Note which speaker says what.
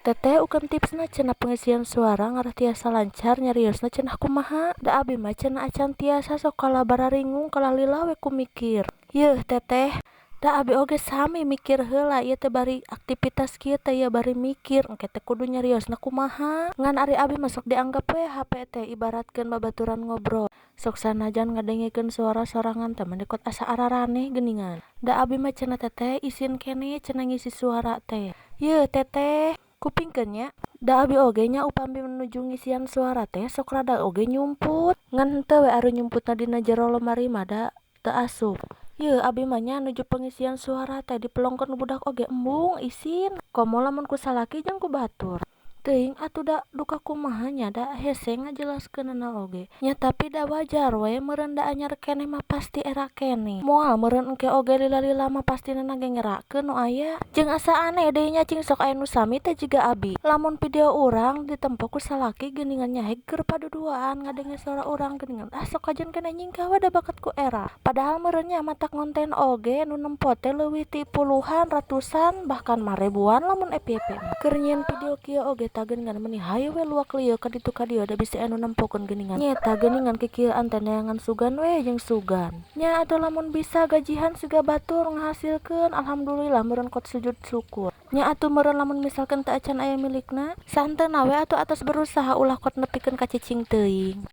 Speaker 1: Teteh ukem tipsna cenah pengisian suara ngarah tiasa lancar nyariosna cenah kumaha. Da abi mah cenah acan tiasa sok kalah bararingung kalah lila we ku mikir. Yeuh teteh, da abi oge sami mikir heula ieu teh bari aktivitas kieu teh ya bari mikir engke teh kudu nyariosna kumaha. Ngan ari abi mah sok dianggap we HP teh ibaratkeun babaturan ngobrol. Sok sanajan ngadengikeun suara sorangan teh mendekot asa araraneh geuningan. Da abi mah cenah teteh isin keneh cenah ngisi suara teh. Yeuh teteh, kupingkeun nya. Da abi oge nya upami menuju ngisian suara teh sok rada oge nyumput. Ngan henteu we ari nyumputna dina jero lemari mah da teu asup. Yeuh abi mah nya nuju pengisian suara teh dipelongkeun budak oge embung isin. Komo lamun ku salaki jeung ku batur. Teuing atuh da duka kumaha nya da hese ngajelaskeunana oge. Nya tapi da wajar we meureun da anyar keneh mah pasti era keneh. Moal meureun engke oge lila-lila mah pastina na ge ngerakeun nu aya. Jeung asa aneh deui nya cing sok aya nu sami teh jiga abi. Lamun video urang ditempo ku salaki geuningan nyahe keur paduduaan ngadenge suara urang geuningan sok kajen keneh nyingkah we da bakat ku era. Padahal meureun nya matak ngonten oge nu nempo teh leuwih ti puluhan, ratusan, bahkan marebuan lamun FYP mah. Keur nyieun video kieu oge tah geuningan meuni hayu we luak lieu ka ditu ka dieu da bisi anu nempokeun geuningan. Nyeta geuningan kikieuan teh neangan sugan we jeung sugan. Nya atuh lamun bisa gajihan siga batur ngahasilkeun alhamdulillah meureun kot sujud syukur. Nya atuh meureun lamun misalkan teu acan aya milikna, sahenteuna we atuh atos berusaha ulah kot nepikeun ka cicing teuing.